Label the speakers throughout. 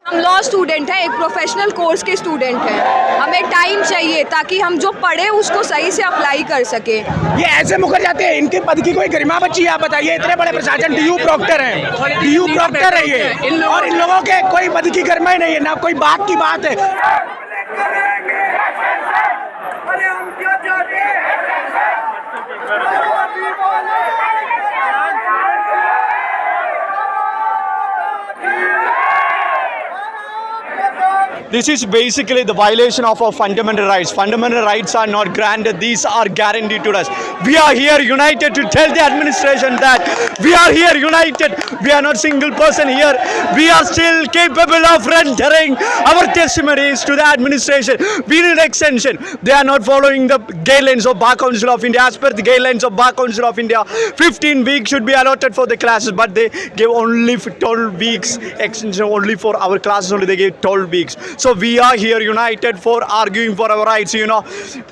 Speaker 1: हम law student हैं, एक प्रोफेशनल कोर्स के स्टूडेंट हैं। हमें टाइम चाहिए ताकि हम जो पढ़े उसको सही से अप्लाई कर सके।
Speaker 2: ये ऐसे मुकर जाते हैं, इनके पद की कोई गरिमा बची है? आप बताइए, इतने बड़े प्रशासन डीयू प्रॉक्टर हैं, डीयू प्रॉक्टर है ये, और इन लोगों के कोई पद की गरिमा ही नहीं है, ना कोई बात की बात है।
Speaker 3: This is basically the violation of our fundamental rights. Fundamental rights are not granted, these are guaranteed to us. We are here united to tell the administration that we are here united. We are not single person here. We are still capable of rendering our testimonies to the administration. We need extension. They are not following the guidelines of Bar Council of India. As per the guidelines of Bar Council of India, 15 weeks should be allotted for the classes, but they give only 12 weeks extension only for our classes. Only they gave 12 weeks. So we are here united for arguing for our rights. You know,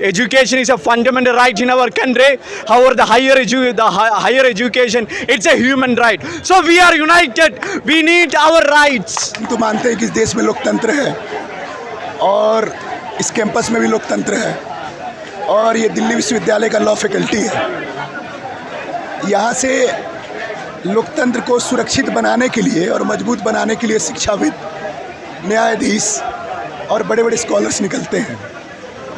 Speaker 3: education is a fundamental right in our country. However, the higher education, it's a human right. So we are united. We need our rights.
Speaker 4: हम तो मानते हैं कि इस देश में लोकतंत्र है और इस कैंपस में भी लोकतंत्र है, और ये दिल्ली विश्वविद्यालय का लॉ फैकल्टी है। यहाँ से लोकतंत्र को सुरक्षित बनाने के लिए और मजबूत बनाने के लिए शिक्षाविद, न्यायाधीश और बड़े बड़े स्कॉलर्स निकलते हैं।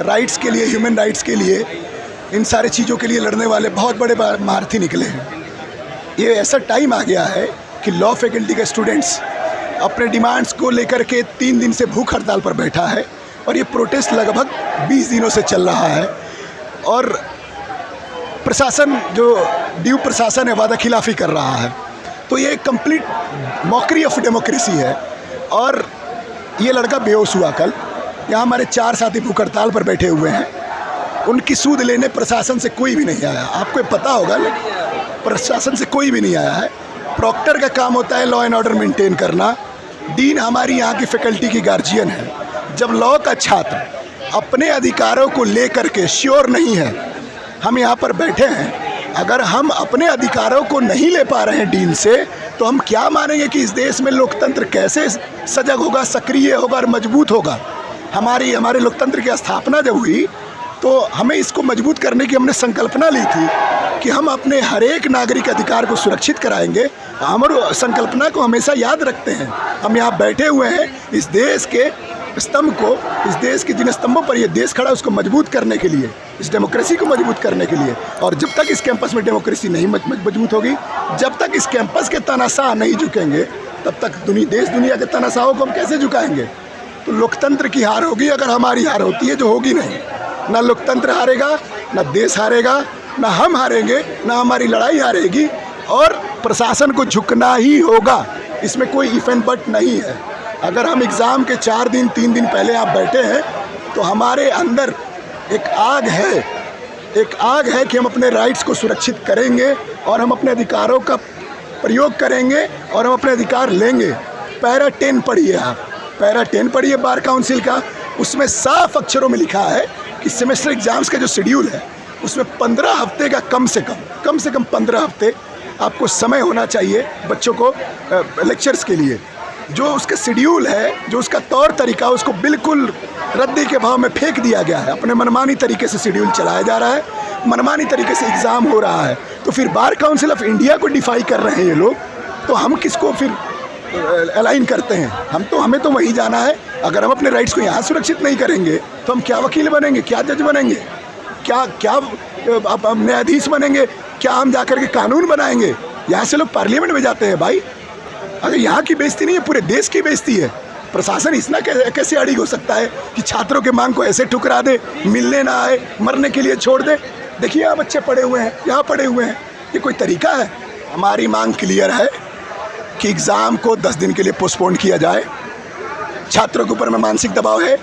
Speaker 4: राइट्स के लिए, ह्यूमन राइट्स के लिए, इन सारी चीज़ों के लिए लड़ने वाले बहुत बड़े महारथी निकले हैं। ये ऐसा टाइम आ गया है कि लॉ फैकल्टी के स्टूडेंट्स अपने डिमांड्स को लेकर के 3 दिन से भूख हड़ताल पर बैठा है, और ये प्रोटेस्ट लगभग 20 दिनों से चल रहा है। और प्रशासन, जो ड्यू प्रशासन है, वादा खिलाफ़ी कर रहा है। तो ये कंप्लीट मॉकरी ऑफ डेमोक्रेसी है। और ये लड़का बेहोश हुआ कल। यहाँ हमारे 4 साथी भूख हड़ताल पर बैठे हुए हैं, उनकी सूद लेने प्रशासन से कोई भी नहीं आया। आपको पता होगा, प्रशासन से कोई भी नहीं आया है। प्रॉक्टर का काम होता है लॉ एंड ऑर्डर मेंटेन करना। डीन हमारी यहाँ की फैकल्टी की गार्जियन है। जब लॉ का छात्र अपने अधिकारों को लेकर के श्योर नहीं है, हम यहाँ पर बैठे हैं, अगर हम अपने अधिकारों को नहीं ले पा रहे हैं डीन से, तो हम क्या मानेंगे कि इस देश में लोकतंत्र कैसे सजग होगा, सक्रिय होगा और मजबूत होगा। हमारे लोकतंत्र की स्थापना जब हुई तो हमें इसको मजबूत करने की हमने संकल्पना ली थी कि हम अपने हर एक नागरिक अधिकार को सुरक्षित कराएंगे। हमारी संकल्पना को हमेशा याद रखते हैं। हम यहाँ बैठे हुए हैं इस देश के स्तंभ को, इस देश के जिन स्तंभों पर यह देश खड़ा है उसको मजबूत करने के लिए, इस डेमोक्रेसी को मजबूत करने के लिए। और जब तक इस कैंपस में डेमोक्रेसी नहीं मजबूत होगी, जब तक इस कैंपस के तानाशाह नहीं झुकेंगे, तब तक देश दुनिया के तानाशाहों को हम कैसे झुकाएंगे? तो लोकतंत्र की हार होगी अगर हमारी हार होती है, जो होगी नहीं। ना लोकतंत्र हारेगा, ना देश हारेगा, ना हम हारेंगे, ना हमारी लड़ाई हारेगी, और प्रशासन को झुकना ही होगा। इसमें कोई इफ एंड बट नहीं है। अगर हम एग्ज़ाम के 4 दिन 3 दिन पहले आप बैठे हैं, तो हमारे अंदर एक आग है कि हम अपने राइट्स को सुरक्षित करेंगे और हम अपने अधिकारों का प्रयोग करेंगे और हम अपने अधिकार लेंगे। पैरा 10 पढ़िए आप, पैरा 10 पढ़िए बार काउंसिल का। उसमें साफ अक्षरों में लिखा है कि सेमेस्टर एग्ज़ाम्स का जो शेड्यूल है, उसमें 15 हफ्ते का कम से कम 15 हफ्ते आपको समय होना चाहिए बच्चों को लेक्चर्स के लिए। जो उसका शेड्यूल है, जो उसका तौर तरीका, उसको बिल्कुल रद्दी के भाव में फेंक दिया गया है। अपने मनमानी तरीके से शेड्यूल चलाया जा रहा है, मनमानी तरीके से एग्ज़ाम हो रहा है। तो फिर बार काउंसिल ऑफ इंडिया को डिफाई कर रहे हैं ये लोग, तो हम किसको फिर अलाइन करते हैं? हमें तो वहीं जाना है। अगर हम अपने राइट्स को यहाँ सुरक्षित नहीं करेंगे, तो हम क्या वकील बनेंगे, क्या जज बनेंगे, क्या न्यायाधीश बनेंगे, क्या हम जाकर के कानून बनाएंगे? यहाँ से लोग पार्लियामेंट में जाते हैं भाई। अगर यहाँ की बेइज्जती नहीं है, पूरे देश की बेइज्जती है। प्रशासन इतना कैसे अड़िग हो सकता है कि छात्रों के मांग को ऐसे ठुकरा दे, मिलने ना आए, मरने के लिए छोड़ दे? देखिए यहाँ बच्चे पड़े हुए हैं, यहाँ पड़े हुए हैं, ये कोई तरीका है? हमारी मांग क्लियर है कि एग्ज़ाम को 10 दिन के लिए पोस्टपोन किया जाए। छात्रों के ऊपर में मानसिक दबाव है,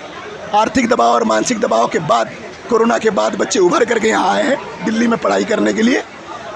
Speaker 4: आर्थिक दबाव और मानसिक दबाव के बाद, कोरोना के बाद बच्चे उभर करके यहाँ आए हैं दिल्ली में पढ़ाई करने के लिए।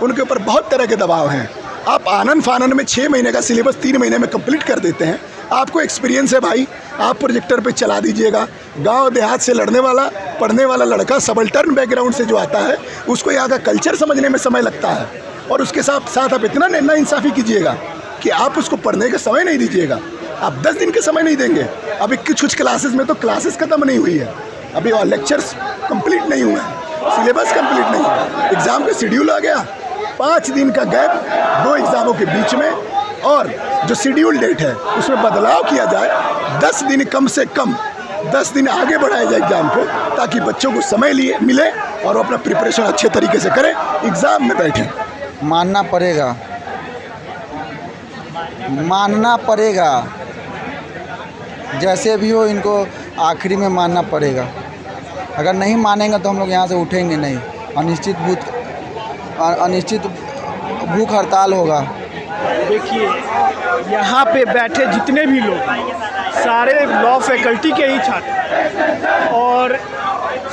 Speaker 4: उनके ऊपर बहुत तरह के दबाव हैं। आप आनन फानन में 6 महीने का सिलेबस 3 महीने में कंप्लीट कर देते हैं। आपको एक्सपीरियंस है भाई, आप प्रोजेक्टर पे चला दीजिएगा। गांव देहात से लड़ने वाला, पढ़ने वाला लड़का, सबल्टर्न बैकग्राउंड से जो आता है, उसको यहाँ का कल्चर समझने में समय लगता है। और उसके साथ साथ आप इतना नाइंसाफ़ी कीजिएगा कि आप उसको पढ़ने का समय नहीं दीजिएगा। आप 10 दिन के समय नहीं देंगे। अभी कुछ क्लासेस में तो क्लासेस ख़त्म नहीं हुई है, अभी और लेक्चर्स कंप्लीट नहीं हुए हैं, सिलेबस कंप्लीट नहीं है, एग्ज़ाम का शेड्यूल आ गया, 5 दिन का गैप 2 एग्ज़ामों के बीच में, और जो शेड्यूल डेट है उसमें बदलाव किया जाए, 10 दिन कम से कम 10 दिन आगे बढ़ाया जाए एग्ज़ाम को, ताकि बच्चों को समय मिले और वो अपना प्रिपरेशन अच्छे तरीके से करें, एग्ज़ाम में बैठें।
Speaker 5: मानना पड़ेगा, जैसे भी हो इनको आखिरी में मानना पड़ेगा। अगर नहीं मानेंगे तो हम लोग यहाँ से उठेंगे नहीं, अनिश्चित भूख हड़ताल होगा।
Speaker 2: देखिए यहाँ पे बैठे जितने भी लोग सारे लॉ फैकल्टी के ही छात्र, और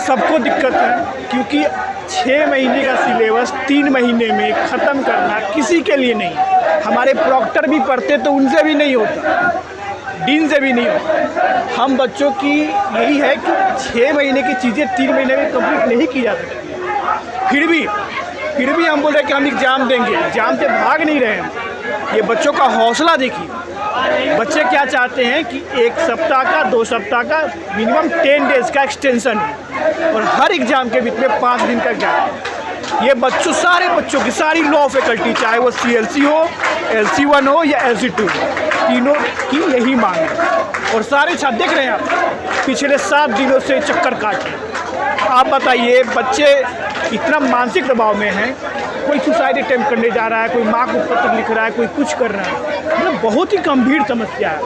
Speaker 2: सबको दिक्कत है क्योंकि 6 महीने का सिलेबस 3 महीने में ख़त्म करना किसी के लिए नहीं। हमारे प्रॉक्टर भी पढ़ते तो उनसे भी नहीं होता, डीन से भी नहीं होता। हम बच्चों की यही है कि 6 महीने की चीज़ें 3 महीने में कंप्लीट नहीं की जा सकती। फिर भी हम बोल रहे हैं कि हम एग्ज़ाम देंगे, एग्ज़ाम से भाग नहीं रहे हैं। ये बच्चों का हौसला देखिए, बच्चे क्या चाहते हैं कि 1 सप्ताह का 2 सप्ताह का मिनिमम 10 डेज़ का एक्सटेंशन है, और हर एग्ज़ाम के बीच में 5 दिन का गैप। ये बच्चों, सारे बच्चों की, सारी लॉ फैकल्टी, चाहे वो CLC हो, LC1 हो या LC2, तीनों की यही मांग है। और सारे छात्र देख रहे हैं आप, पिछले 7 दिनों से चक्कर काट रहे हैं। आप बताइए, बच्चे इतना मानसिक दबाव में हैं, कोई सुसाइड अटेम्प्ट करने जा रहा है, कोई माँ को पत्र लिख रहा है, कोई कुछ कर रहा है, मतलब बहुत ही गंभीर समस्या है।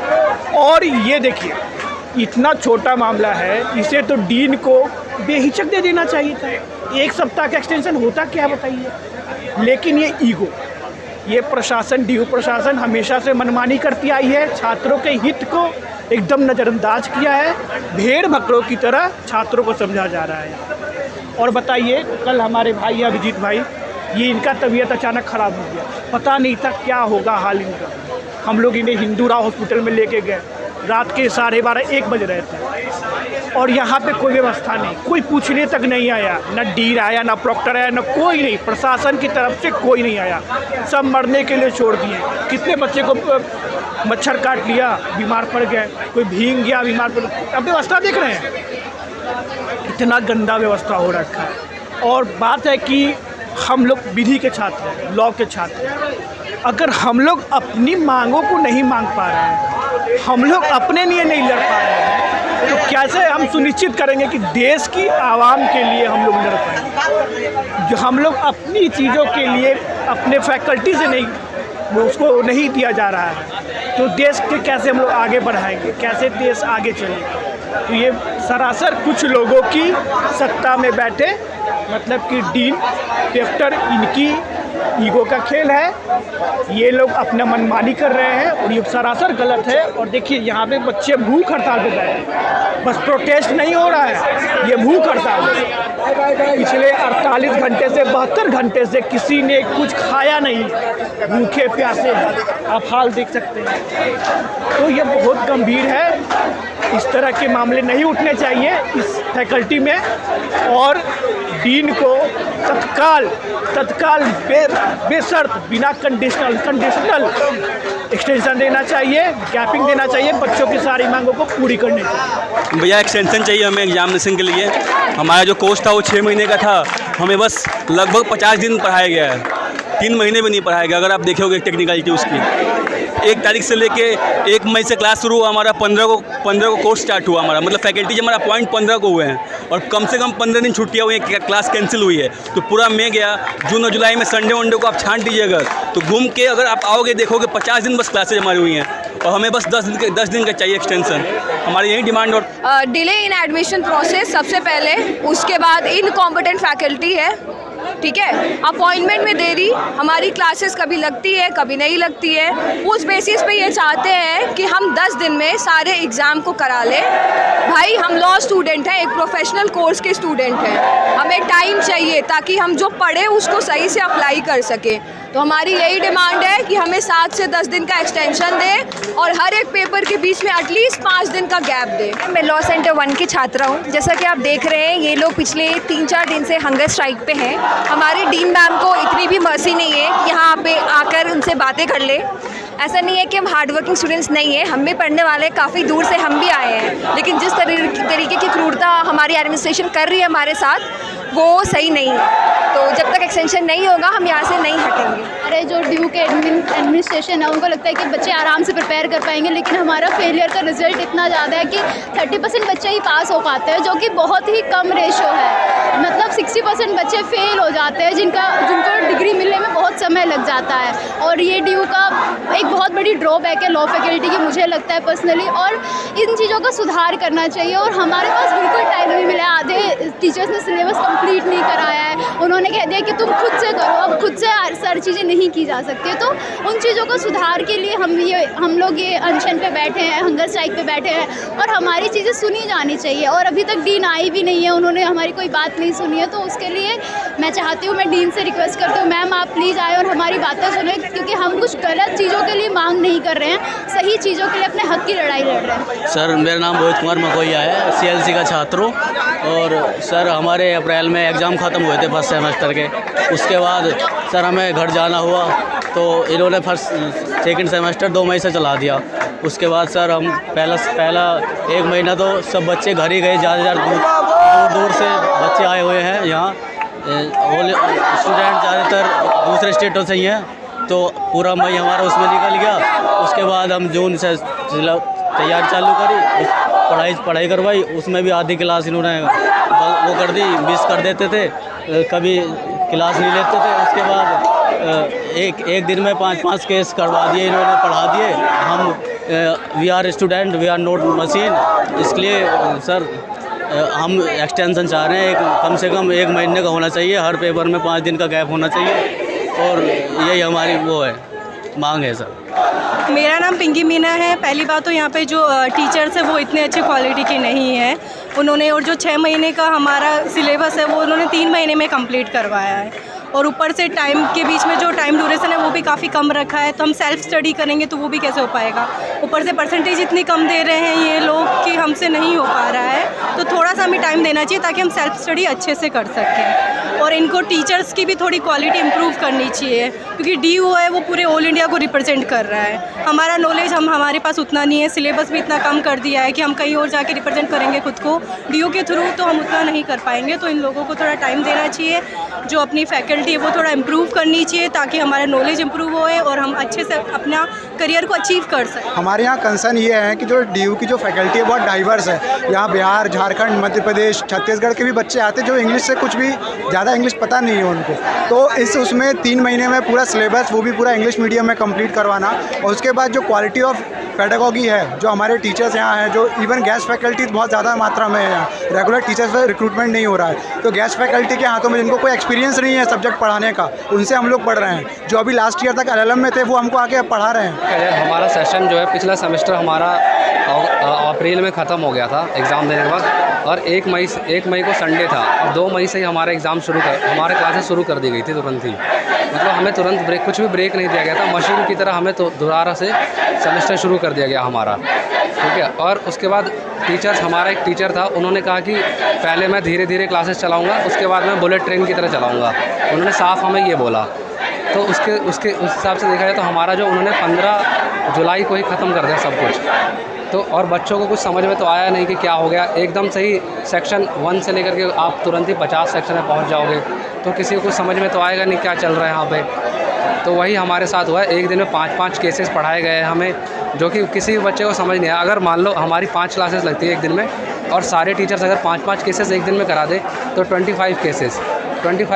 Speaker 2: और ये देखिए, इतना छोटा मामला है, इसे तो डीन को बेहिचक दे देना चाहिए था। 1 सप्ताह का एक्सटेंशन होता क्या बताइए। लेकिन ये ईगो, ये प्रशासन, DU प्रशासन हमेशा से मनमानी करती आई है, छात्रों के हित को एकदम नज़रअंदाज किया है, भेड़ बकरों की तरह छात्रों को समझा जा रहा है। और बताइए, कल हमारे भाई अभिजीत भाई, ये इनका तबीयत अचानक ख़राब हो गया, पता नहीं था क्या होगा हाल इनका। हम लोग इन्हें हिंदूरा हॉस्पिटल में लेके गए, रात के 12:30-1 बज रहे थे, और यहाँ पे कोई व्यवस्था नहीं, कोई पूछने तक नहीं आया, ना डीन आया, ना प्रॉक्टर आया, ना कोई नहीं, प्रशासन की तरफ से कोई नहीं आया, सब मरने के लिए छोड़ दिए। कितने बच्चे को मच्छर काट लिया, बीमार पड़ गए, कोई भीग गया, बीमार पड़ गया। अब व्यवस्था देख रहे हैं, इतना गंदा व्यवस्था हो रखा है। और बात है कि हम लोग विधि के छात्र हैं, लॉ के छात्र हैं। अगर हम लोग अपनी मांगों को नहीं मांग पा रहे हैं, हम लोग अपने लिए नहीं लड़ पा रहे हैं, तो कैसे हम सुनिश्चित करेंगे कि देश की आवाम के लिए हम लोग लड़ पाएंगे। जो हम लोग अपनी चीज़ों के लिए अपने फैकल्टी से नहीं, उसको नहीं दिया जा रहा है, तो देश के कैसे हम लोग आगे बढ़ाएंगे, कैसे देश आगे चलेगा। तो ये सरासर कुछ लोगों की सत्ता में बैठे, मतलब कि डीन, रेक्टर, इनकी ईगो का खेल है। ये लोग अपना मनमानी कर रहे हैं और ये सरासर गलत है। और देखिए, यहाँ पे बच्चे भूख हड़ताल पे बैठे, बस प्रोटेस्ट नहीं हो रहा है, ये भूख हड़ताल है। पिछले 48 घंटे से 72 घंटे से किसी ने कुछ खाया नहीं, भूखे प्यासे हैं, आप हाल देख सकते हैं। तो ये बहुत गंभीर है, इस तरह के मामले नहीं उठने चाहिए इस फैकल्टी में, और डीन को तत्काल बेशर्त, बिना कंडीशनल एक्सटेंशन देना चाहिए, गैपिंग देना चाहिए, बच्चों की सारी मांगों को पूरी करने चाहिए।
Speaker 6: भैया एक्सटेंशन चाहिए हमें एग्जामिनेशन के लिए। हमारा जो कोर्स था वो 6 महीने का था, हमें बस लगभग 50 दिन पढ़ाया गया है, 3 महीने भी नहीं पढ़ाया गया। अगर आप देखोगे टेक्निकलिटी उसकी, 1 तारीख से लेके 1 मई से क्लास शुरू हुआ, हमारा 15 को कोर्स स्टार्ट हुआ हमारा, मतलब फैकल्टी जब हमारा पॉइंट 15 को हुए हैं, और कम से कम 15 दिन छुट्टियाँ हुई हैं, क्लास कैंसिल हुई है। तो पूरा मई गया, जून और जुलाई में संडे वनडे को आप छांट दीजिए अगर, तो घूम के अगर आप आओगे देखोगे 50 दिन बस क्लासेज हमारी हुई हैं, और हमें बस 10 दिन का चाहिए एक्सटेंशन। हमारी यही डिमांड। और
Speaker 1: डिले इन एडमिशन प्रोसेस सबसे पहले, उसके बाद इनकॉम्पिटेंट फैकल्टी है, ठीक है, अपॉइंटमेंट में देरी, हमारी क्लासेस कभी लगती है कभी नहीं लगती है, उस बेसिस पे ये चाहते हैं कि हम 10 दिन में सारे एग्ज़ाम को करा लें। भाई, हम लॉ स्टूडेंट हैं, एक प्रोफेशनल कोर्स के स्टूडेंट हैं, हमें टाइम चाहिए ताकि हम जो पढ़े उसको सही से अप्लाई कर सकें। तो हमारी यही डिमांड है कि हमें 7 से 10 दिन का एक्सटेंशन दें, और हर एक पेपर के बीच में एटलीस्ट 5 दिन का गैप दें।
Speaker 7: मैं लॉ सेंटर 1 की छात्रा हूँ। जैसा कि आप देख रहे हैं, ये लोग पिछले 3-4 दिन से हंगर स्ट्राइक पे हैं। हमारे डीन मैम को इतनी भी मर्सी नहीं है कि यहाँ पे आकर उनसे बातें कर ले। ऐसा नहीं है कि हम हार्ड वर्किंग स्टूडेंट्स नहीं हैं, हम भी पढ़ने वाले हैं, काफ़ी दूर से हम भी आए हैं, लेकिन जिस तरीके की क्रूरता हमारी एडमिनिस्ट्रेशन कर रही है हमारे साथ वो सही नहीं है। तो जब तक एक्सटेंशन नहीं होगा हम यहाँ से नहीं हटेंगे।
Speaker 8: अरे जो ड्यू के एडमिनिस्ट्रेशन है उनको लगता है कि बच्चे आराम से प्रिपेयर कर पाएंगे, लेकिन हमारा फेलियर का रिजल्ट इतना ज़्यादा है कि 30% बच्चे ही पास हो पाते हैं, जो कि बहुत ही कम रेशो है। मतलब 60% बच्चे फेल हो जाते हैं जिनको डिग्री मिलने में बहुत समय लग जाता है। और ये ड्यू का एक बहुत बड़ी ड्रॉबैक है लॉ फैकल्टी की, मुझे लगता है पर्सनली। और इन चीज़ों का सुधार करना चाहिए और हमारे पास बिल्कुल टाइम नहीं मिला। आधे टीचर्स ने सिलेबस कंप्लीट नहीं कराया है, उन्होंने कह दिया कि तुम खुद से करो, अब खुद से सारी चीज़ें नहीं की जा सकती। तो उन चीज़ों को सुधार के लिए हम लोग ये अनशन पे बैठे हैं, हंगर स्ट्राइक पे बैठे हैं और हमारी चीज़ें सुनी जानी चाहिए। और अभी तक डीन आई भी नहीं है, उन्होंने हमारी कोई बात नहीं सुनी है। तो उसके लिए मैं चाहती हूँ, मैं डीन से रिक्वेस्ट करती हूँ, मैम आप प्लीज़ आए और हमारी बातें सुने, क्योंकि हम कुछ गलत चीज़ों के लिए मांग नहीं कर रहे हैं, सही चीज़ों के लिए अपने हक की लड़ाई लड़ रहे हैं।
Speaker 6: सर मेरा नाम रोहित कुमार मकोइया है, CLC का छात्र हूँ। और सर हमारे अप्रैल में एग्ज़ाम ख़त्म हुए थे फर्स्ट सेमेस्टर के, उसके बाद सर हमें घर जाना हुआ तो इन्होंने सेकंड सेमेस्टर 2 मई से चला दिया। उसके बाद सर हम पहला 1 महीना तो सब बच्चे घर ही गए, ज़्यादा दूर से बच्चे आए हुए हैं यहाँ। स्टूडेंट ज़्यादातर दूसरे स्टेटों से ही हैं, तो पूरा मई हमारा उसमें निकल गया। उसके बाद हम जून से तैयारी चालू करी, पढ़ाई करवाई, उसमें भी आधी क्लास इन्होंने वो कर दी, मिस कर देते थे, कभी क्लास नहीं लेते थे। उसके बाद एक दिन में 5-5 केस करवा दिए इन्होंने, पढ़ा दिए। हम we are student, we are not machine. इसलिए सर हम एक्सटेंशन चाह रहे हैं, कम से कम 1 महीने का होना चाहिए, हर पेपर में 5 दिन का गैप होना चाहिए, और यही हमारी वो है मांग है सर।
Speaker 9: मेरा नाम पिंकी मीना है। पहली बात तो यहाँ पे जो टीचर्स है वो इतने अच्छे क्वालिटी के नहीं है उन्होंने, और जो 6 महीने का हमारा सिलेबस है वो उन्होंने 3 महीने में कंप्लीट करवाया है। और ऊपर से टाइम के बीच में जो टाइम ड्यूरेशन है वो भी काफ़ी कम रखा है, तो हम सेल्फ स्टडी करेंगे तो वो भी कैसे हो पाएगा। ऊपर से परसेंटेज इतनी कम दे रहे हैं ये लोग कि हमसे नहीं हो पा रहा है। तो थोड़ा सा हमें टाइम देना चाहिए ताकि हम सेल्फ स्टडी अच्छे से कर सकें। और इनको टीचर्स की भी थोड़ी क्वालिटी इम्प्रूव करनी चाहिए, क्योंकि DO है वो पूरे ऑल इंडिया को रिप्रेजेंट कर रहा है। हमारा नॉलेज हमारे पास उतना नहीं है, सिलेबस भी इतना कम कर दिया है कि हम कहीं और जाके रिप्रेजेंट करेंगे खुद को DO के थ्रू, तो हम उतना नहीं कर पाएंगे। तो इन लोगों को थोड़ा टाइम देना चाहिए, जो अपनी फैकल्टी है वो थोड़ा इम्प्रूव करनी चाहिए, ताकि हमारा नॉलेज इम्प्रूव होए और हम अच्छे से अपना करियर को अचीव कर सकें।
Speaker 5: हमारे यहाँ कंसर्न ये है कि जो DU की जो फैकल्टी है बहुत डाइवर्स है। यहाँ बिहार, झारखंड, मध्य प्रदेश, छत्तीसगढ़ के भी बच्चे आते हैं जो इंग्लिश से कुछ भी ज़्यादा इंग्लिश पता नहीं है उनको। तो उसमें 3 महीने में पूरा सिलेबस वो भी पूरा इंग्लिश मीडियम में कंप्लीट करवाना, और उसके बाद जो क्वालिटी ऑफ पेडागॉजी है, जो हमारे टीचर्स यहाँ हैं, जो इवन गेस्ट फैकल्टी बहुत ज़्यादा मात्रा में है यहाँ, रेगुलर टीचर्स पर रिक्रूटमेंट नहीं हो रहा है। तो गेस्ट फैकल्टी के हाथों में जिनको कोई एक्सपीरियंस नहीं है सब्जेक्ट पढ़ाने का, उनसे हम लोग पढ़ रहे हैं। जो अभी लास्ट ईयर तक LLM में थे वो हमको आके पढ़ा रहे हैं।
Speaker 10: हमारा सेशन जो है पिछला सेमेस्टर हमारा अप्रैल में ख़त्म हो गया था एग्ज़ाम देने के बाद, और 1 मई को संडे था, और 2 मई से ही हमारा एग्ज़ाम हमारे क्लासेस शुरू कर दी गई थी तुरंत ही। मतलब हमें तुरंत कुछ भी ब्रेक नहीं दिया गया था, मशीन की तरह हमें तो दोबारा से सेमेस्टर शुरू कर दिया गया हमारा, ठीक है। और उसके बाद हमारा एक टीचर था, उन्होंने कहा कि पहले मैं धीरे धीरे क्लासेस चलाऊँगा, उसके बाद मैं बुलेट ट्रेन की तरह चलाऊँगा, उन्होंने साफ हमें ये बोला। तो उस हिसाब से देखा जाए तो हमारा जो उन्होंने 15 जुलाई को ही ख़त्म कर दिया सब कुछ। तो और बच्चों को कुछ समझ में तो आया नहीं कि क्या हो गया, एकदम से ही सेक्शन 1 से लेकर के आप तुरंत ही 50 सेक्शन में पहुंच जाओगे, तो किसी को कुछ समझ में तो आएगा नहीं क्या चल रहा है यहाँ पे। तो वही हमारे साथ हुआ है, एक दिन में 5-5 केसेस पढ़ाए गए हमें, जो कि किसी भी बच्चे को समझ नहीं आया। अगर मान लो हमारी 5 क्लासेस लगती है एक दिन में, और सारे टीचर्स अगर 5-5 केसेस एक दिन में करा दे तो 25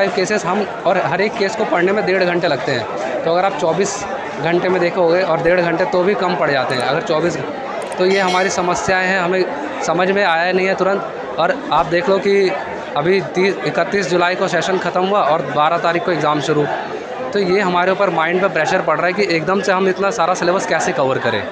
Speaker 10: केसेस हम, और हर एक केस को पढ़ने में 1.5 घंटे लगते हैं। तो अगर आप 24 घंटे में देखोगे और 1.5 घंटे तो भी कम पड़ जाते हैं अगर 24। तो ये हमारी समस्याएं हैं, हमें समझ में आया नहीं है तुरंत। और आप देख लो कि अभी 31 जुलाई को सेशन ख़त्म हुआ और 12 तारीख को एग्ज़ाम शुरू। तो ये हमारे ऊपर माइंड पे प्रेशर पड़ रहा है कि एकदम से हम इतना सारा सिलेबस कैसे कवर करें।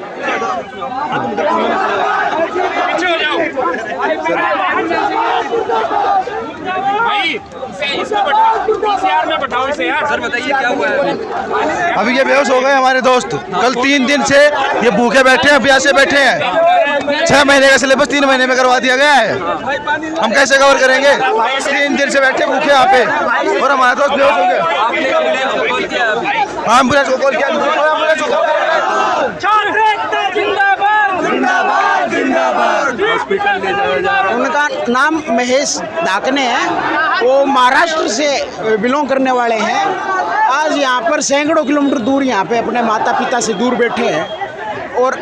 Speaker 6: सर बताइए क्या हुआ है?
Speaker 5: अभी ये बेहोश हो गए हमारे दोस्त, कल 3 दिन से ये भूखे बैठे हैं, प्यासे बैठे हैं। 6 महीने का सिलेबस 3 महीने में करवा दिया गया है, हम कैसे कवर करेंगे? 3 दिन से बैठे भूखे यहाँ पे, और हमारा दोस्त बेहोश हो गया। हाँ, एम्बुलेंस को कॉल किया।
Speaker 6: हॉस्पिटल ले जाया जा रहा है।
Speaker 11: उनका नाम महेश दाकने है, वो महाराष्ट्र से बिलोंग करने वाले हैं। आज यहाँ पर सैकड़ों किलोमीटर दूर यहाँ पे अपने माता पिता से दूर बैठे हैं और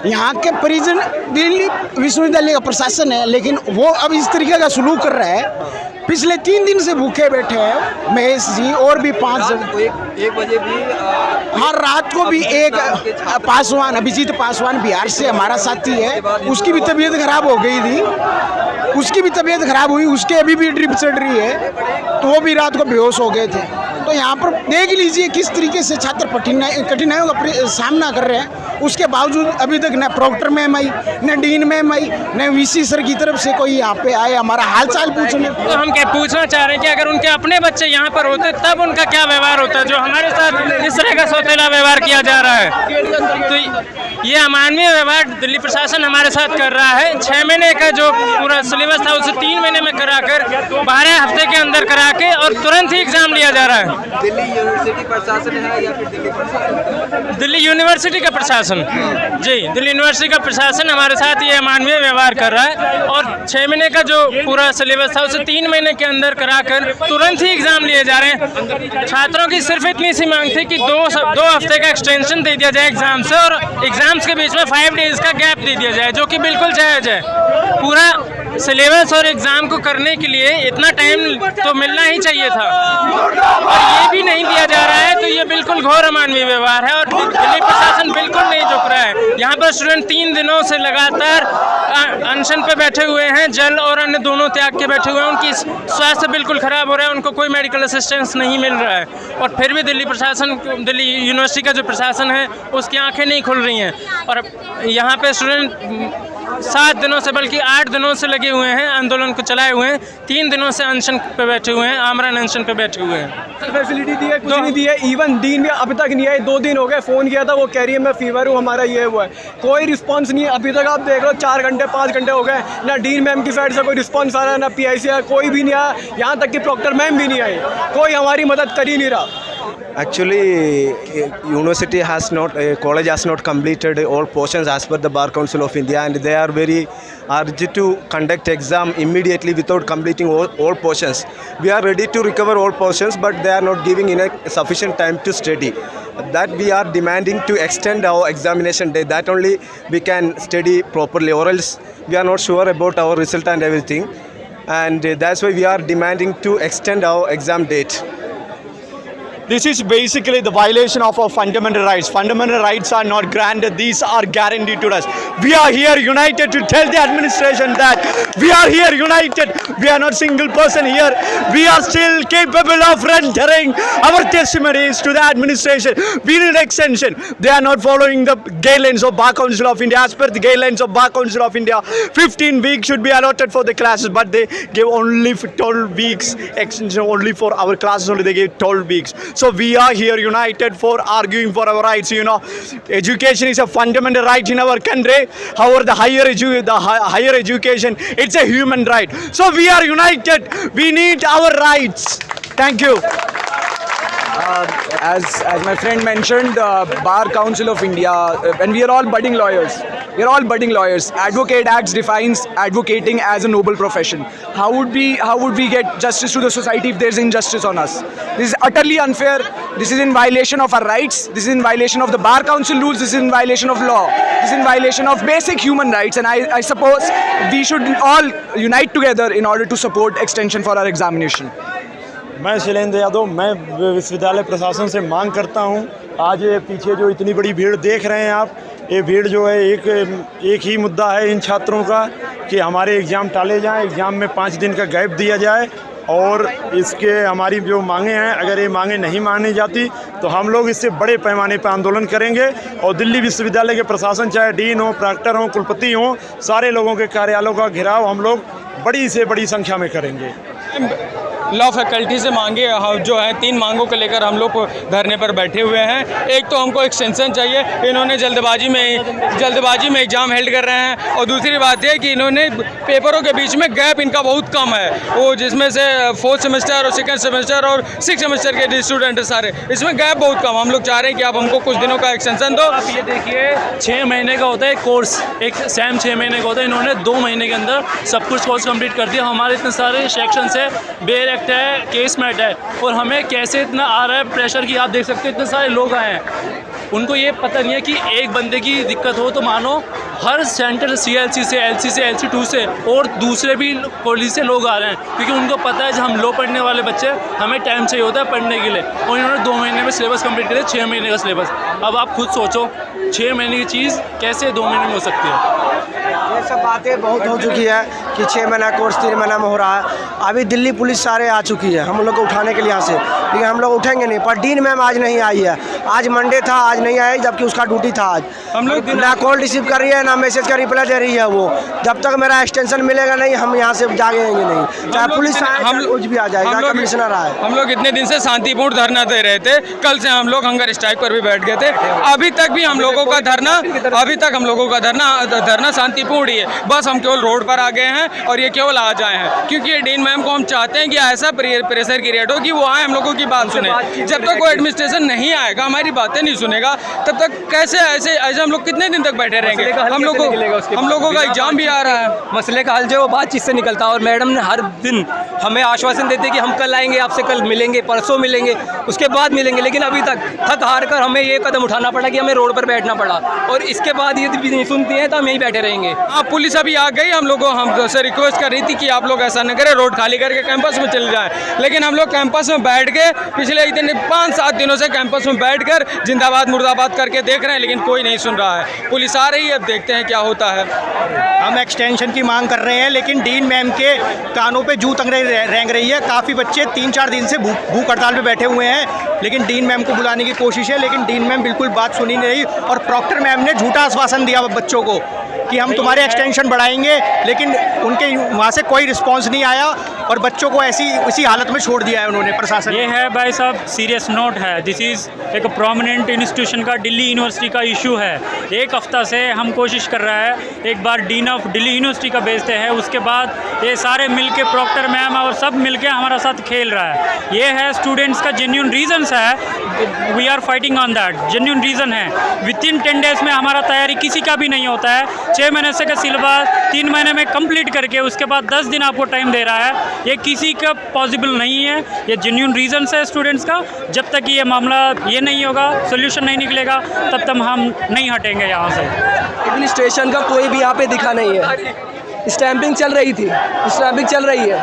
Speaker 11: यहाँ के परिजन दिल्ली विश्वविद्यालय का प्रशासन है, लेकिन वो अब इस तरीके का सलूक कर रहा है। पिछले 3 दिन से भूखे बैठे हैं महेश जी और भी 5 जन।
Speaker 6: एक बजे भी
Speaker 11: हाँ, रात को भी एक पासवान, अभिजीत पासवान बिहार से हमारा साथी है, उसकी भी तबीयत खराब हो गई थी, उसकी भी तबीयत खराब हुई, उसके अभी भी ड्रिप चढ़ रही है, तो वो भी रात को बेहोश हो गए थे। तो यहाँ पर देख लीजिए किस तरीके से छात्र कठिनाइयों का सामना कर रहे हैं। उसके बावजूद अभी तक न प्रॉक्टर मैम आई, न डीन मैम आई, न वीसी सर की तरफ से कोई यहाँ पे आए हमारा हालचाल पूछने।
Speaker 12: तो हम क्या पूछना चाह रहे हैं कि अगर उनके अपने बच्चे यहाँ पर होते तब उनका क्या व्यवहार होता, जो हमारे साथ इस तरह का सौतेला व्यवहार किया जा रहा है। तो ये अमानवीय व्यवहार दिल्ली प्रशासन हमारे साथ कर रहा है। 6 महीने का जो पूरा सिलेबस था उसे 3 महीने में कराकर 12 हफ्ते के अंदर करा के और तुरंत ही एग्जाम लिया जा रहा है।
Speaker 6: दिल्ली यूनिवर्सिटी प्रशासन है या फिर दिल्ली प्रशासन?
Speaker 12: दिल्ली यूनिवर्सिटी का प्रशासन जी, दिल्ली यूनिवर्सिटी का प्रशासन हमारे साथ ये अमानवीय व्यवहार कर रहा है और 6 महीने का जो पूरा सिलेबस था उसे 3 महीने के अंदर कराकर तुरंत ही एग्जाम लिए जा रहे हैं। छात्रों की सिर्फ इतनी सी मांग थी कि 2 हफ्ते का एक्सटेंशन दे दिया जाए एग्जाम से और एग्जाम्स के बीच में 5 डेज का गैप दे दिया जाए, जो कि बिल्कुल जायज़ है। पूरा सिलेबस और एग्ज़ाम को करने के लिए इतना टाइम तो मिलना ही चाहिए था और ये भी नहीं दिया जा रहा है, तो ये बिल्कुल घोर अमानवीय व्यवहार है और दिल्ली प्रशासन बिल्कुल नहीं झुक रहा है। यहाँ पर स्टूडेंट 3 दिनों से लगातार अनशन पे बैठे हुए हैं, जल और अन्य दोनों त्याग के बैठे हुए हैं। उनकी स्वास्थ्य बिल्कुल ख़राब हो रहा है, उनको कोई मेडिकल असिस्टेंस नहीं मिल रहा है और फिर भी दिल्ली प्रशासन, दिल्ली यूनिवर्सिटी का जो प्रशासन है उसकी आँखें नहीं खुल रही हैं। और यहाँ पे स्टूडेंट 7 दिनों से बल्कि 8 दिनों से लगे हुए हैं, आंदोलन को चलाए हुए हैं, 3 दिनों से अनशन पे बैठे हुए हैं, आमरण अनशन पे बैठे हुए हैं।
Speaker 2: फैसिलिटी दी है, कुछ नहीं दी है। इवन डीन भी अभी तक नहीं आए, 2 दिन हो गए, फ़ोन किया था, वो कह रही है मैं फीवर हूँ, हमारा ये हुआ है, कोई रिस्पांस नहीं है अभी तक। आप देख लो 4 घंटे 5 घंटे हो गए, ना डीन मैम की साइड से कोई रिस्पॉन्स आ रहा है, ना PIC आया, कोई भी नहीं आया, यहाँ तक कि प्रॉक्टर मैम भी नहीं आई, कोई हमारी मदद कर ही नहीं रहा।
Speaker 13: Actually, university has not, college has not completed all portions as per the Bar Council of India, and they are very urged to conduct exam immediately without completing all portions. We are ready to recover all portions, but they are not giving sufficient time to study. That we are demanding to extend our examination day. That only we can study properly, or else we are not sure about our result and everything. And that's why we are demanding to extend our exam date.
Speaker 3: This is basically the violation of our fundamental rights. Fundamental rights are not granted, these are guaranteed to us. We are here united to tell the administration that we are here united. We are not single person here. We are still capable of rendering our testimonies to the administration. We need extension. They are not following the guidelines of Bar Council of India. As per the guidelines of Bar Council of India, 15 weeks should be allotted for the classes, but they give only 12 weeks extension only for our classes. Only they gave 12 weeks. So we are here united for arguing for our rights. You know, education is a fundamental right in our country. However, the higher education, it's a human right. So we are united. We need our rights. Thank you.
Speaker 14: As my friend mentioned, Bar Council of India, and we are all budding lawyers. We are all budding lawyers. Advocate Act defines advocating as a noble profession. How would we get justice to the society if there is injustice on us? This is utterly unfair. This is in violation of our rights. This is in violation of the Bar Council rules. This is in violation of law. This is in violation of basic human rights. And I suppose we should all unite together in order to support extension for our examination.
Speaker 15: मैं शैलेंद्र यादव, मैं विश्वविद्यालय प्रशासन से मांग करता हूं, आज ये पीछे जो इतनी बड़ी भीड़ देख रहे हैं आप, ये भीड़ जो है एक ही मुद्दा है इन छात्रों का कि हमारे एग्ज़ाम टाले जाएं, एग्ज़ाम में 5 दिन का गैप दिया जाए। और इसके हमारी जो मांगे हैं, अगर ये मांगे नहीं मानी जाती तो हम लोग इससे बड़े पैमाने पर आंदोलन करेंगे और दिल्ली विश्वविद्यालय के प्रशासन, चाहे डीन हो, प्रॉक्टर हो, कुलपति हो, सारे लोगों के कार्यालयों का घेराव हम लोग बड़ी से बड़ी संख्या में करेंगे।
Speaker 12: लॉ फैकल्टी से मांगे जो है 3 मांगों को लेकर हम लोग धरने पर बैठे हुए हैं। एक तो हमको एक्सटेंशन चाहिए, इन्होंने जल्दबाजी में एग्ज़ाम हेल्ड कर रहे हैं, और दूसरी बात यह कि इन्होंने पेपरों के बीच में गैप इनका बहुत कम है, वो जिसमें से 4th सेमेस्टर और 2nd सेमेस्टर और 6th सेमेस्टर के स्टूडेंट सारे, इसमें गैप बहुत कम। हम लोग चाह रहे हैं कि आप हमको कुछ दिनों का एक्सटेंशन दो।
Speaker 16: आप ये देखिए 6 महीने का होता है कोर्स, एक सेम 6 महीने का होता है, इन्होंने 2 महीने के अंदर सब कुछ कोर्स कंप्लीट कर दिया। हमारे इतने सारे सेक्शन है, बेल एक्ट है, केस मैट है, और हमें कैसे इतना आ रहा है प्रेशर कि आप देख सकते हो इतने सारे लोग आए हैं। उनको ये पता नहीं है कि एक बंदे की दिक्कत हो तो मानो हर सेंटर CLC से, LC से, LC2 से और दूसरे भी कॉलेज से लोग आ रहे हैं, क्योंकि उनको पता है जब हम लो पढ़ने वाले बच्चे हमें टाइम चाहिए होता है पढ़ने के लिए, और इन्होंने 2 महीने में सिलेबस कंप्लीट किया, 6 महीने का सिलेबस। अब आप खुद सोचो 6 महीने की चीज़ कैसे 2 महीने में हो सकती है।
Speaker 17: ये सब बातें बहुत हो चुकी है कि 6 महीना कोर्स 3 महीना में हो रहा है। अभी दिल्ली पुलिस सारे आ चुकी है हम लोग को उठाने के लिए यहाँ से, लेकिन हम लोग उठेंगे नहीं। पर डीन मैम आज नहीं आई है, आज मंडे था, आज नहीं आई, जबकि उसका ड्यूटी था। आज हम लोग ना कॉल रिसीव कर रही है ना मैसेज का रिप्लाई दे रही है वो। जब तक मेरा एक्सटेंशन मिलेगा नहीं हम यहाँ से जागेंगे नहीं, चाहे पुलिस आए चाहे कुछ भी आ जाएगा, कमिश्नर आए।
Speaker 12: हम लोग इतने दिन से शांतिपूर्ण धरना दे रहे थे, कल से हम लोग हंगर स्ट्राइक पर भी बैठ गए थे। अभी तक भी हम लोगों का धरना शांतिपूर्ण ही है, बस हम केवल रोड पर आ गए हैं और ये केवल आ जाए हैं, क्योंकि डीन मैम को हम चाहते हैं कि ऐसा प्रेशर क्रिएट हो कि वो आए हम लोगों की बात सुने। जब तक कोई एडमिनिस्ट्रेशन नहीं आएगा, हमारी बातें नहीं सुनेगा, तब तक कैसे ऐसे हम लोग कितने दिन तक बैठे रहेंगे। हम लोगों का एग्जाम भी आ रहा है।
Speaker 6: मसले का हल जो वो बातचीत से निकलता है, और मैडम ने हर दिन हमें आश्वासन देते कि हम कल आएंगे, आपसे कल मिलेंगे, परसों मिलेंगे, उसके बाद मिलेंगे, लेकिन अभी तक थक हार कर हमें ये कदम उठाना पड़ा कि हमें रोड पर बैठना पड़ा, और इसके बाद यदि भी नहीं सुनती हैं तो हम यहीं बैठे रहेंगे।
Speaker 12: हाँ, पुलिस अभी आ गई, हम लोगों हमसे रिक्वेस्ट कर रही थी कि आप लोग ऐसा न करें, रोड खाली करके कैंपस में चले जाएं, लेकिन हम लोग कैंपस में बैठ के पिछले इतने 5-7 दिनों से कैंपस में बैठकर जिंदाबाद मुर्दाबाद करके देख रहे हैं, लेकिन कोई नहीं सुन रहा है। पुलिस आ रही है, अब देखते हैं क्या होता है।
Speaker 2: हम एक्सटेंशन की मांग कर रहे हैं, लेकिन डीन मैम के कानों पे जू तंग रेंग रही है। काफ़ी बच्चे 3-4 दिन से भूख हड़ताल पे बैठे हुए हैं, लेकिन डीन मैम को बुलाने की कोशिश है, लेकिन डीन मैम बिल्कुल बात सुनी नहीं, और प्रॉक्टर मैम ने झूठा आश्वासन दिया बच्चों को कि हम तुम्हारे एक्सटेंशन बढ़ाएंगे, लेकिन उनके वहाँ से कोई रिस्पांस नहीं आया और बच्चों को इसी हालत में छोड़ दिया है उन्होंने प्रशासन।
Speaker 16: ये है भाई साहब सीरियस नोट है, दिस इज़ एक प्रोमिनेंट इंस्टीट्यूशन का, दिल्ली यूनिवर्सिटी का इशू है। एक हफ्ता से हम कोशिश कर रहा है, एक बार डीन ऑफ दिल्ली यूनिवर्सिटी का भेजते हैं, उसके बाद ये सारे मिलके प्रॉक्टर मैम और सब मिलके हमारा साथ खेल रहा है। ये है स्टूडेंट्स का जेन्युइन रीज़न्स है, we are fighting on that, genuine reason है। विदिन 10 डेज़ में हमारा तैयारी किसी का भी नहीं होता है। 6 महीने से का सिलेबस 3 महीने में कंप्लीट करके उसके बाद 10 दिन आपको टाइम दे रहा है, ये किसी का पॉसिबल नहीं है। ये जेन्युइन रीज़न्स है स्टूडेंट्स का। जब तक ये मामला ये नहीं होगा, सोल्यूशन नहीं निकलेगा, तब तक हम नहीं हटेंगे यहाँ से।
Speaker 6: एडमिनिस्ट्रेशन का कोई भी यहाँ पे दिखा नहीं है। स्टैंपिंग चल रही थी, स्टैंपिंग चल रही है,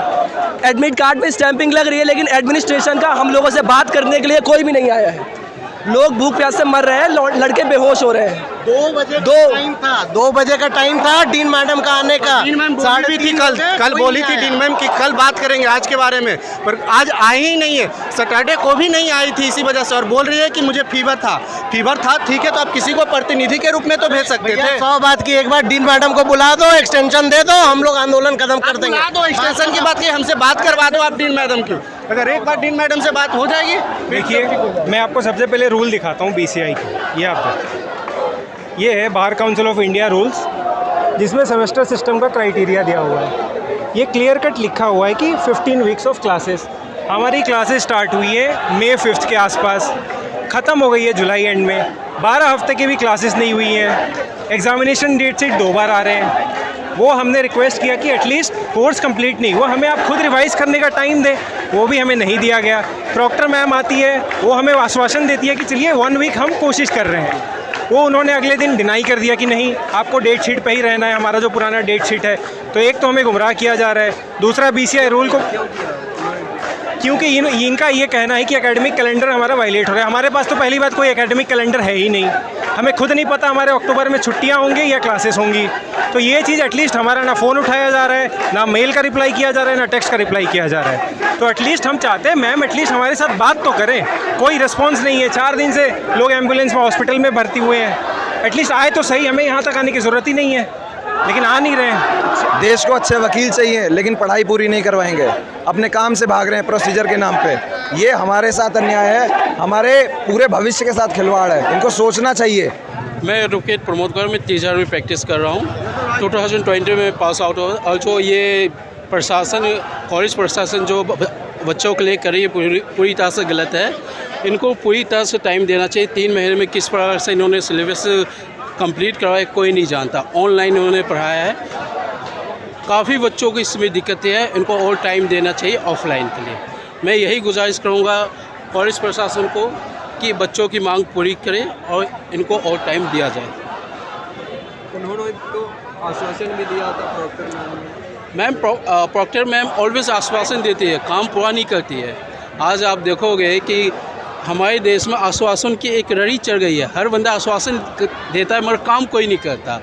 Speaker 6: एडमिट कार्ड पे स्टैंपिंग लग रही है, लेकिन एडमिनिस्ट्रेशन का हम लोगों से बात करने के लिए कोई भी नहीं आया है। लोग भूख प्यास से मर रहे हैं, लड़के बेहोश हो रहे हैं।
Speaker 17: 2 बजे का टाइम था डीन मैडम का आने का।
Speaker 18: साढ़े थी कल बोली थी डीन मैम कि कल बात करेंगे आज के बारे में, पर आज आई ही नहीं है। सैटरडे को भी नहीं आई थी इसी वजह से, और बोल रही है कि मुझे फीवर था। ठीक है, तो आप किसी को प्रतिनिधि के रूप में तो भेज सकते थे।
Speaker 17: 100 बात की, एक बार डीन मैडम को बुला दो, एक्सटेंशन दे दो, हम लोग आंदोलन कदम कर देंगे।
Speaker 18: एक्सटेंशन की बात की, हमसे बात करवा दो आप डीन मैडम की। अगर एक बार डीन मैडम से बात हो जाएगी।
Speaker 19: देखिए, मैं आपको सबसे पहले रूल दिखाता हूँ BCI की। ये आप देखो, ये है bar council of India rules, जिसमें सेमेस्टर सिस्टम का क्राइटेरिया दिया हुआ है। ये क्लियर कट लिखा हुआ है कि 15 वीक्स ऑफ क्लासेस। हमारी क्लासेस स्टार्ट हुई है May 5 के आसपास, ख़त्म हो गई है जुलाई एंड में। 12 हफ्ते की भी क्लासेस नहीं हुई हैं। एग्जामिनेशन डेट से 2 बार आ रहे हैं। वो हमने रिक्वेस्ट किया कि एटलीस्ट कोर्स कंप्लीट नहीं हुआ, हमें आप खुद रिवाइज़ करने का टाइम दें, वो भी हमें नहीं दिया गया। प्रॉक्टर मैम आती है, वो हमें आश्वासन देती है कि चलिए 1 वीक हम कोशिश कर रहे हैं। वो उन्होंने अगले दिन डिनाई कर दिया कि नहीं, आपको डेट शीट पे ही रहना है, हमारा जो पुराना डेट शीट है। तो एक तो हमें गुमराह किया जा रहा है, दूसरा BCI रूल को, क्योंकि इनका ये कहना है कि एकेडमिक कैलेंडर हमारा वायलेट हो रहा है। हमारे पास तो पहली बात कोई एकेडमिक कैलेंडर है ही नहीं, हमें खुद नहीं पता हमारे अक्टूबर में छुट्टियां होंगी या क्लासेस होंगी। तो ये चीज़ एटलीस्ट हमारा ना फ़ोन उठाया जा रहा है, ना मेल का रिप्लाई किया जा रहा है, ना टेक्स्ट का रिप्लाई किया जा रहा है। तो एटलीस्ट हम चाहते हैं मैम एटलीस्ट हमारे साथ बात तो करें। कोई रिस्पॉन्स नहीं है, 4 दिन से लोग एम्बुलेंस में हॉस्पिटल में भर्ती हुए हैं। एटलीस्ट आए तो सही, हमें यहाँ तक आने की ज़रूरत ही नहीं है। लेकिन आ नहीं रहे हैं।
Speaker 14: देश को अच्छे वकील चाहिए लेकिन पढ़ाई पूरी नहीं करवाएंगे, अपने काम से भाग रहे हैं प्रोसीजर के नाम पे। ये हमारे साथ अन्याय है, हमारे पूरे भविष्य के साथ खिलवाड़ है, इनको सोचना चाहिए।
Speaker 20: मैं एडवोकेट प्रमोद कौर, मैं 30,000 में प्रैक्टिस कर रहा हूँ। 2020 में पास आउट हुआ और जो ये प्रशासन, कॉलेज प्रशासन जो बच्चों के लिए कर रही है पूरी तरह से गलत है। इनको पूरी तरह से टाइम देना चाहिए। 3 महीने में किस प्रकार से इन्होंने सिलेबस कंप्लीट करवाया कोई नहीं जानता। ऑनलाइन इन्होंने पढ़ाया है, काफ़ी बच्चों को इसमें दिक्कतें हैं। इनको और टाइम देना चाहिए ऑफलाइन के लिए। मैं यही गुजारिश करूँगा कॉलेज प्रशासन को कि बच्चों की मांग पूरी करें और इनको और टाइम दिया जाए।
Speaker 10: उन्होंने तो आश्वासन भी दिया था proctor
Speaker 20: ma'am. Proctor ma'am always आश्वासन देती है, काम पूरा नहीं करती है। आज आप देखोगे कि हमारे देश में आश्वासन की एक रड़ी चढ़ गई है। हर बंदा आश्वासन देता है मगर काम कोई नहीं करता।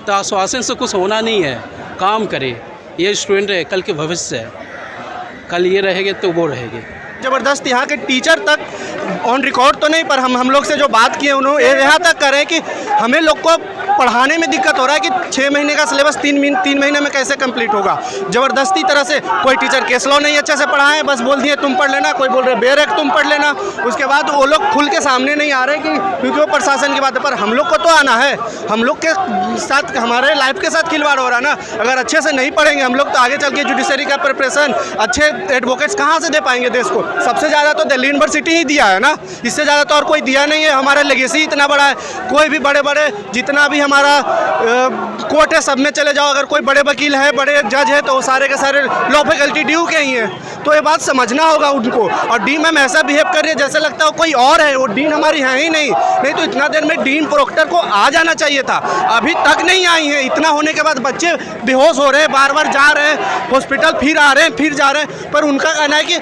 Speaker 20: तो आश्वासन से कुछ होना नहीं है, काम करे। ये स्टूडेंट है, कल के भविष्य है। कल ये रहेंगे तो वो रहेंगे।
Speaker 18: ज़बरदस्त यहाँ के टीचर तक ऑन रिकॉर्ड तो नहीं, पर हम लोग से जो बात किए उन्होंने यहाँ तक करें कि हमें लोग को पढ़ाने में दिक्कत हो रहा है कि 6 महीने का सिलेबस 3 महीने में कैसे कंप्लीट होगा। ज़बरदस्ती तरह से कोई टीचर केस लॉ नहीं अच्छे से पढ़ाएं, बस बोल दिए तुम पढ़ लेना, कोई बोल रहे बेयर एक्ट तुम पढ़ लेना। उसके बाद वो लोग खुल के सामने नहीं आ रहे कि क्योंकि वो प्रशासन की बात है। पर हम लोग को तो आना है, हम लोग के साथ हमारे लाइफ के साथ खिलवाड़ हो रहा है ना। अगर अच्छे से नहीं पढ़ेंगे हम लोग तो आगे चल के जुडिशरी का प्रिपरेशन अच्छे एडवोकेट्स कहाँ से दे पाएंगे देश को। सबसे ज़्यादा तो दिल्ली यूनिवर्सिटी ही दिया है ना, इससे ज़्यादा तो और कोई दिया नहीं है। हमारा लेगेसी इतना बड़ा है, कोई भी बड़े बड़े जितना भी हमारा कोर्ट है सब में चले जाओ, अगर कोई बड़े वकील है, बड़े जज है तो वो सारे के सारे लॉ फैकल्टी ड्यू के ही हैं। तो ये बात समझना होगा उनको। और डीन मैम ऐसा बिहेव कर रही है जैसे लगता है कोई और है, वो डीन हमारी है ही नहीं तो इतना देर में डीन प्रोक्टर को आ जाना चाहिए था, अभी तक नहीं आई है। इतना होने के बाद बच्चे बेहोश हो रहे हैं, बार बार जा रहे हैं हॉस्पिटल, फिर आ रहे हैं, फिर जा रहे हैं। पर उनका कहना है कि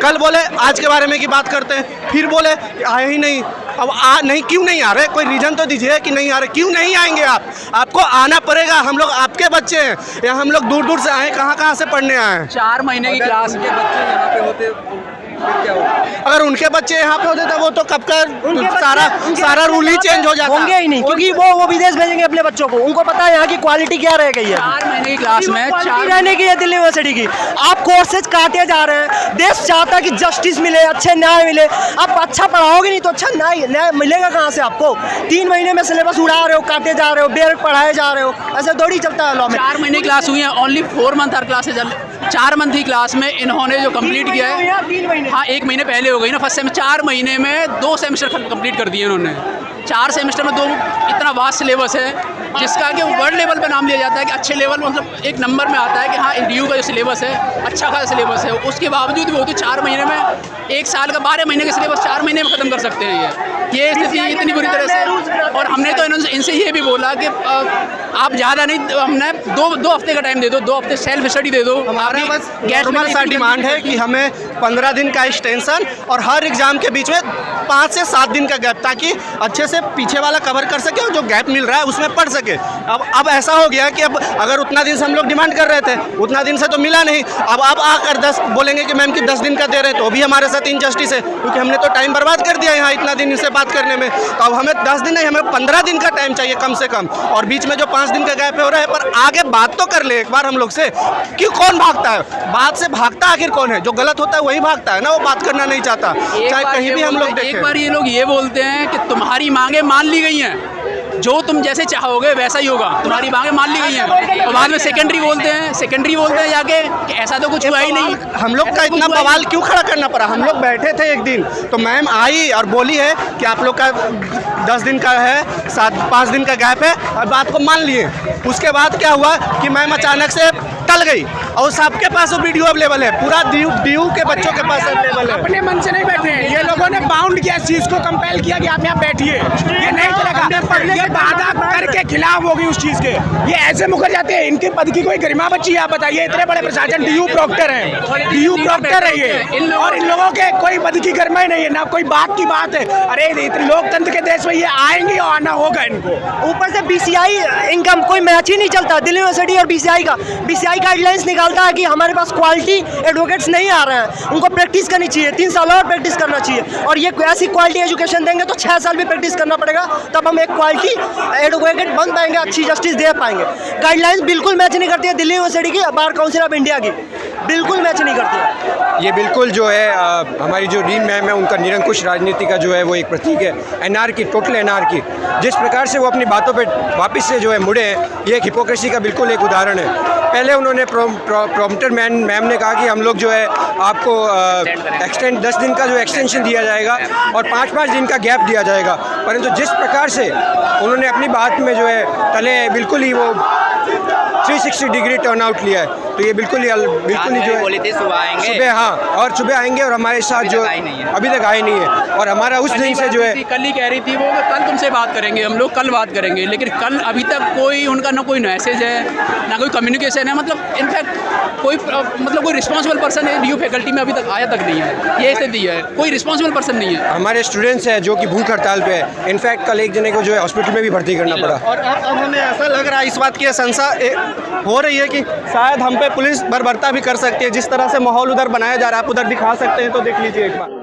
Speaker 18: कल बोले आज के बारे में की बात करते हैं, फिर बोले आए ही नहीं। अब नहीं, क्यों नहीं आ रहे? कोई रीज़न तो दीजिए कि नहीं आ रहे, क्यों नहीं आएंगे आप? आपको आना पड़ेगा। हम लोग आपके बच्चे हैं या हम लोग दूर दूर से आए, कहाँ से पढ़ने आए हैं।
Speaker 10: 4 महीने की क्लास के बच्चे यहाँ पे होते क्या हो?
Speaker 18: अगर उनके बच्चे यहाँ पे होते तो वो तो कब का सारा रूल ही चेंज हो जाता।
Speaker 17: होंगे ही नहीं, क्योंकि वो विदेश भेजेंगे अपने बच्चों को। उनको पता है यहाँ की क्वालिटी क्या रह गई है।
Speaker 10: 4 महीने की क्लास में
Speaker 17: 4 रहने की है दिल्ली यूनिवर्सिटी की। आप कोर्सेज काटे जा रहे हैं। देश चाहता है कि जस्टिस मिले, अच्छे न्याय मिले। आप अच्छा पढ़ाओगे नहीं तो अच्छा न्याय मिलेगा कहाँ से आपको? 3 महीने में सिलेबस उड़ा रहे हो, काटे जा रहे हो, बेर पढ़ाए जा रहे हो, ऐसे थोड़ी चलता है लॉ में।
Speaker 10: 4 महीने की क्लास हुई है, only 4 month are classes. 4 month की क्लास में इन्होंने जो कंप्लीट किया है,
Speaker 17: 3 महीने,
Speaker 10: हाँ 1 महीने पहले हो गई ना फर्स्ट सेमेस्टर। 4 महीने में 2 सेमेस्टर कंप्लीट कर दिए उन्होंने। 4 सेमेस्टर में 2, इतना वास्ट सिलेबस है जिसका कि वर्ल्ड लेवल पे नाम लिया जाता है कि अच्छे लेवल में, मतलब एक नंबर में आता है कि हाँ डी का जो सिलेबस है अच्छा खासा सिलेबस है। उसके बावजूद भी होती 4 महीने में 1 साल का 12 महीने का सिलेबस 4 महीने में ख़त्म कर सकते हैं। ये स्थिति इतनी बुरी तरह से। और हमने तो इनसे ये भी बोला कि आप ज़्यादा नहीं, हमने 2 हफ्ते का टाइम दे दो, 2 हफ्ते सेल्फ स्टडी दे दो।
Speaker 18: हमारा बस गैर सा डिमांड है कि हमें 15 दिन का एक्सटेंशन और हर एग्ज़ाम के बीच में 5 से 7 दिन का गैप, ताकि अच्छे से पीछे वाला कवर कर सके और जो गैप मिल रहा है उसमें पढ़ सके। अब ऐसा हो गया कि अब अगर उतना दिन से हम लोग डिमांड कर रहे थे, उतना दिन से तो मिला नहीं। अब आप आकर 10 बोलेंगे कि मैम कि 10 दिन का दे रहे हैं तो भी हमारे साथ इनजस्टिस है, क्योंकि हमने तो टाइम बर्बाद कर दिया यहाँ इतना दिन इनसे बात करने में। तो अब हमें 10 दिन नहीं, हमें 15 दिन का टाइम चाहिए कम से कम। और बीच में जो 5 दिन का गैप हो रहा है, पर आगे बात तो कर ले एक बार हम लोग से। क्यों कौन भागता है? बात से भागता आखिर कौन है? जो गलत होता है वही भागता है ना, वो बात करना नहीं चाहता, चाहे कहीं भी हम लोग देखें।
Speaker 10: एक बार ये लोग ये बोलते हैं कि तुम्हारी मांगे मान ली गई हैं, जो तुम जैसे चाहोगे वैसा ही होगा, तुम्हारी मांगे मान ली गई हैं। और बाद में सेकेंडरी बोलते हैं जाके कि ऐसा तो कुछ हुआ ही नहीं।
Speaker 18: हम लोग का इतना बवाल क्यों खड़ा करना पड़ा? हम लोग बैठे थे एक दिन तो मैम आई और बोली है कि आप लोग का 10 दिन का है, 5 दिन का गैप है, और बात को मान लिए। उसके बाद क्या हुआ कि मैम अचानक से टल गई, और सबके पास वो वीडियो अवेलेबल है, पूरा ड्यू के बच्चों के पास अवेलेबल है।
Speaker 11: अपने मन से नहीं बैठे हैं, ये लोगों ने बाउंड किया, इस चीज़ को कंपेल किया कि आप यहाँ बैठिए, ये नहीं चलेगा। ये बाधा करके खिलाफ होगी उस चीज़ के, ये ऐसे मुकर जाते हैं। इनके पद की कोई गरिमा बची है? आप बताइए। इतने बड़े प्रशासन डी.यू. प्रॉक्टर हैं, डी.यू. प्रॉक्टर है ये, और इन लोगों के कोई पद की गरिमा ही नहीं है, ना कोई बात की बात है। अरे लोकतंत्र के देश में ये आएंगे और आना होगा इनको।
Speaker 17: ऊपर से बीसीआई इनकम कोई मैच ही नहीं चलता दिल्ली यूनिवर्सिटी और बीसीआई का। बीसीआई गाइडलाइंस निकालता है कि हमारे पास क्वालिटी एडवोकेट्स नहीं आ रहे हैं, उनको प्रैक्टिस करनी चाहिए, 3 साल और प्रैक्टिस करना चाहिए। और ये ऐसी क्वालिटी एजुकेशन देंगे तो 6 साल भी प्रैक्टिस करना पड़ेगा, तब हम एक क्वालिटी एडवोकेट गेट बन पाएंगे, अच्छी जस्टिस दे पाएंगे। गाइडलाइंस बिल्कुल मैच नहीं करती है दिल्ली यूनिवर्सिटी की, बार काउंसिल ऑफ इंडिया की, बिल्कुल मैच नहीं करती है।
Speaker 19: ये बिल्कुल जो है हमारी जो डीन मैम है उनका निरंकुश राजनीति का जो है वो एक प्रतीक है। एनआरकी, टोटल एनआरकी, जिस प्रकार से वो अपनी बातों पे वापस से जो है मुड़े हैं, ये एक हिपोक्रेसी का बिल्कुल एक उदाहरण है। पहले उन्होंने प्रॉम्प्टर मैम ने कहा कि हम लोग जो है आपको एक्सटेंड 10 दिन का जो एक्सटेंशन दिया जाएगा और 5-5 दिन का गैप दिया जाएगा, परंतु जिस प्रकार से उन्होंने अपनी बात में जो है तले बिल्कुल ही वो 360 डिग्री टर्न आउट लिया है, तो ये बिल्कुल ही जो है सुबह, हाँ, और सुबह आएंगे और हमारे साथ जो अभी तक आए नहीं है, और हमारा उस दिन से जो है
Speaker 20: कल ही कह रही थी वो कल तुमसे बात करेंगे, हम लोग कल बात करेंगे, लेकिन कल अभी तक कोई उनका ना कोई मैसेज है ना कोई कम्युनिकेशन है, मतलब इनफैक्ट कोई रिस्पॉन्सिबल पर्सन है ड्यू फैकल्टी में अभी तक आया तक नहीं है। ये स्थिति है, कोई रिस्पॉन्सिबल पर्सन नहीं है।
Speaker 19: हमारे स्टूडेंट्स हैं जो कि भूख हड़ताल पे है। इनफैक्ट कल एक जने को जो है हॉस्पिटल में भी भर्ती करना पड़ा।
Speaker 18: और अब हमें ऐसा लग रहा है इस बात की संशा हो रही है कि शायद हम पे पुलिस बर्बरता भी कर सकती है। जिस तरह से माहौल उधर बनाया जा रहा है, आप उधर दिखा सकते हैं तो देख लीजिए एक बार।